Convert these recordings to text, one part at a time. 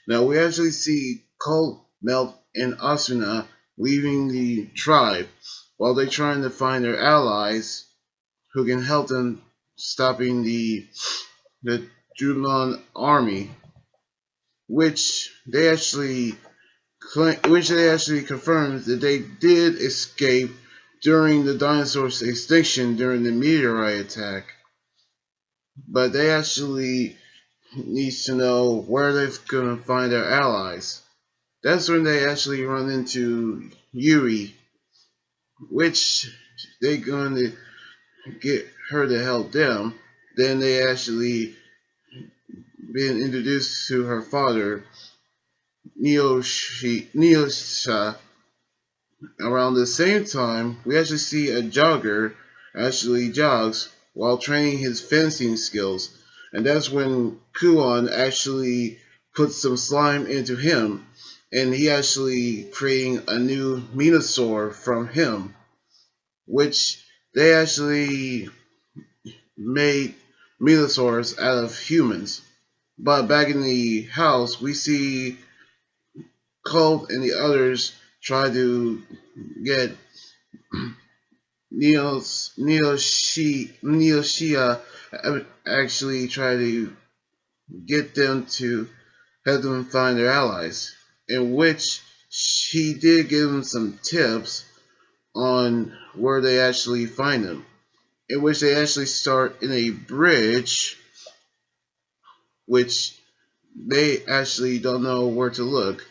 Now we actually see Colt, Melt, and Asuna leaving the tribe while they're trying to find their allies who can help them stopping the Julon army, which they actually confirmed that they did escape during the dinosaur's extinction during the meteorite attack. But they actually needs to know where they're gonna find their allies. That's when they actually run into Yuri, which they gonna get her to help them. Then they actually been introduced to her father, Neosha. Around the same time, we actually see a jogger actually jogs while training his fencing skills. And that's when Kuon actually puts some slime into him, and he actually creating a new Minosaur from him, which they actually made Minosaurs out of humans. But back in the house, we see Colt and the others try to get Neoshia actually try to get them to help them find their allies, in which she did give them some tips on where they actually find them, in which they actually start in a bridge, which they actually don't know where to look.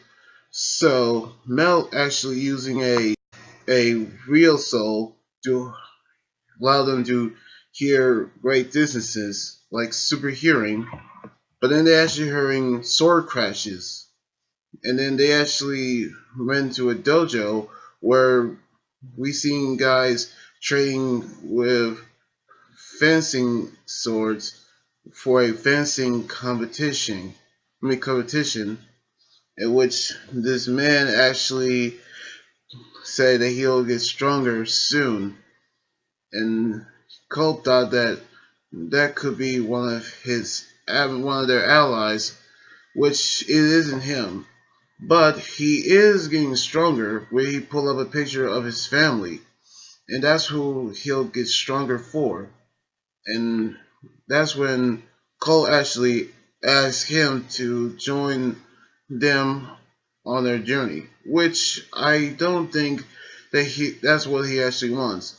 So Mel actually using a Ryusoul to allow them to hear great distances, like super hearing. But then they actually hearing sword crashes, and then they actually went to a dojo where we seen guys trading with fencing swords for a fencing competition. Competition in which this man actually said that he'll get stronger soon, and Colt thought that that could be one of their allies, which it isn't him. But he is getting stronger when he pull up a picture of his family, and that's who he'll get stronger for. And that's when Cole actually asked him to join them on their journey, which I don't think that's what he actually wants.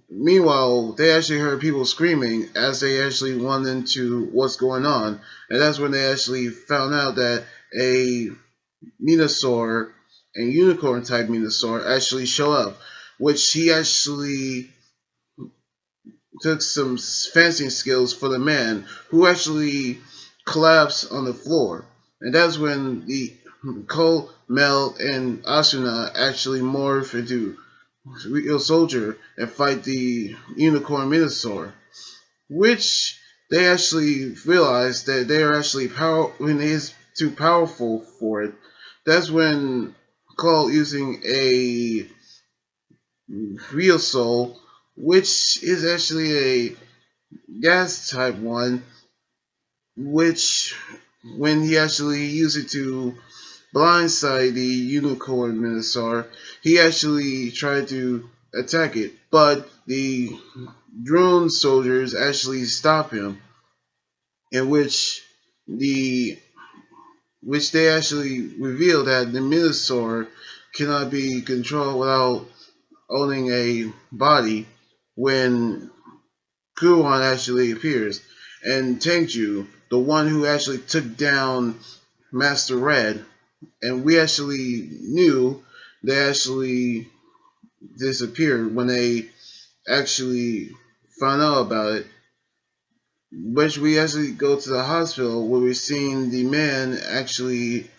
Meanwhile, they actually heard people screaming as they actually went into what's going on, and that's when they actually found out that a Minosaur and unicorn type Minosaur actually show up, which he actually took some fencing skills for the man who actually collapsed on the floor. And that's when the Cole, Mel, and Asuna actually morph into Ryusoulger and fight the Unicorn Minosaur, which they actually realize that they are actually when he is too powerful for it. That's when Cole using a Ryusoul, which is actually a gas type one, which when he actually used it to blindside the unicorn Minosaur, he actually tried to attack it, but the drone soldiers actually stop him, in the which they actually reveal that the Minosaur cannot be controlled without owning a body when Kuron actually appears. And Tengju, the one who actually took down Master Red, and we actually knew they actually disappeared when they actually found out about it. But we actually go to the hospital where we're seeing the man actually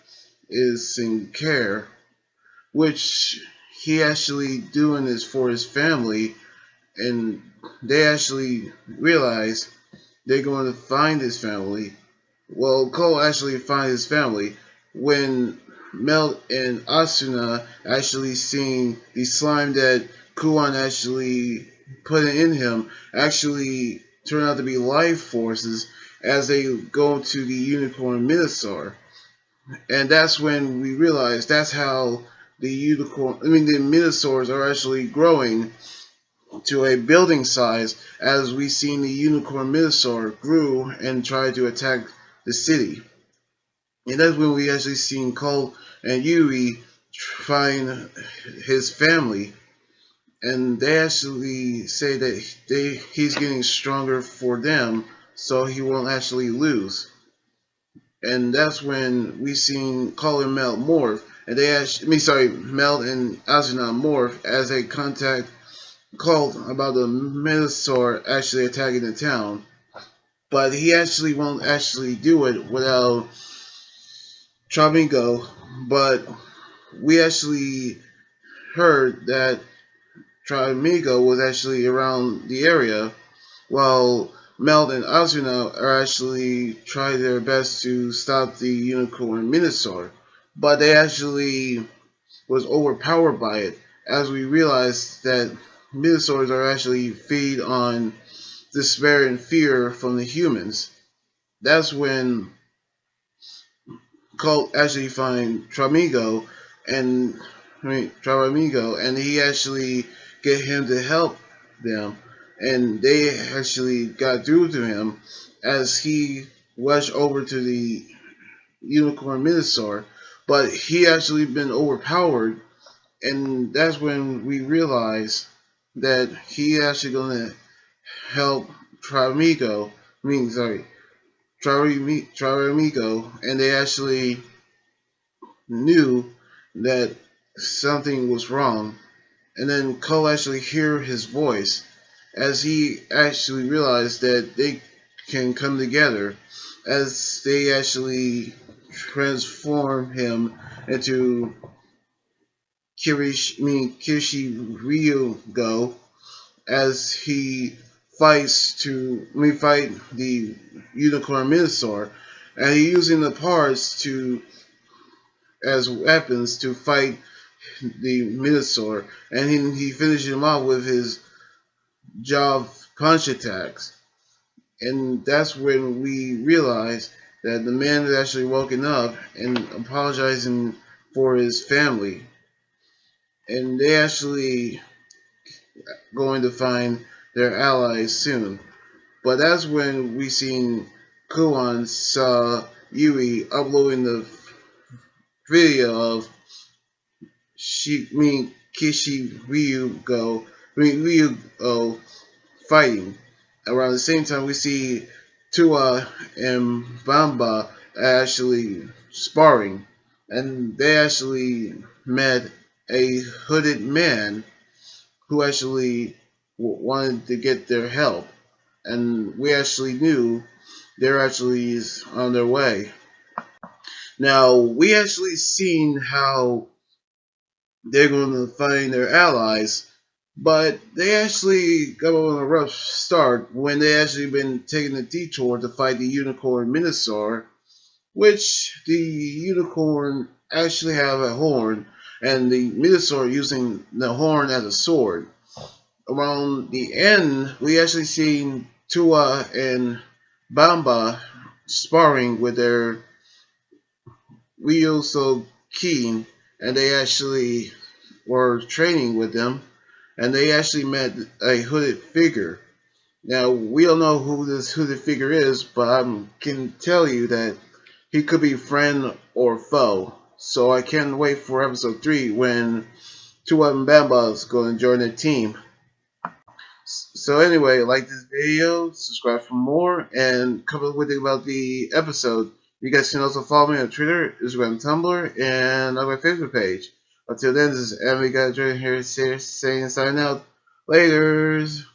is in care, which he actually doing this for his family, and they actually realize they're going to find his family. Well, Cole actually finds his family when Mel and Asuna actually seeing the slime that Kuon actually put in him actually turn out to be life forces as they go to the Unicorn Minosaur. And that's when we realized that's how the minosaurs are actually growing to a building size, as we seen the unicorn minosaur grew and tried to attack the city. And that's when we actually seen Cole and Yui find his family, and they actually say that he's getting stronger for them, so he won't actually lose. And that's when we seen Cole and Mel morph, and Mel and Asuna morph as they contact Colt about the Minosaur actually attacking the town. But he actually won't actually do it without Tramingo. But we actually heard that Tramingo was actually around the area, while Mel and Asuna are actually trying their best to stop the Unicorn Minosaur. But they actually was overpowered by it, as we realized that Minosaurs are actually feed on despair and fear from the humans. That's when Colt actually find and Tramigo, and he actually get him to help them, and they actually got through to him as he rushed over to the Unicorn Minosaur, but he actually been overpowered, and that's when we realized that he actually gonna help Tramigo. I mean, sorry, Tramigo, and they actually knew that something was wrong. And then Cole actually hear his voice as he actually realized that they can come together, as they actually transform him into Kishiryu-Go, as he fight the Unicorn Minosaur, and he using the parts to as weapons to fight the Minosaur, and he finished him off with his jaw punch attacks. And that's when we realized that the man had actually woken up and apologizing for his family. And they actually going to find their allies soon. But that's when we seen Kuan saw Yui uploading the video of Ryu fighting. Around the same time, we see Tua and Bamba actually sparring, and they actually met a hooded man who actually wanted to get their help, and we actually knew they're actually on their way. Now we actually seen how they're going to find their allies, but they actually got on a rough start when they actually been taking a detour to fight the Unicorn Minosaur, which the Unicorn actually have a horn, and the Minosaur using the horn as a sword. Around the end, we actually seen Tua and Bamba sparring with their Ryusoul keen, and they actually were training with them, and they actually met a hooded figure. Now we don't know who this hooded figure is, but I can tell you that he could be friend or foe. So I can't wait for episode 3 when Tua and Bamba is going to join the team. So anyway, like this video, subscribe for more, and comment what you think about the episode. You guys can also follow me on Twitter, Instagram, Tumblr, and on my Facebook page. Until then, this is Emily Guy here saying sign out. Laters.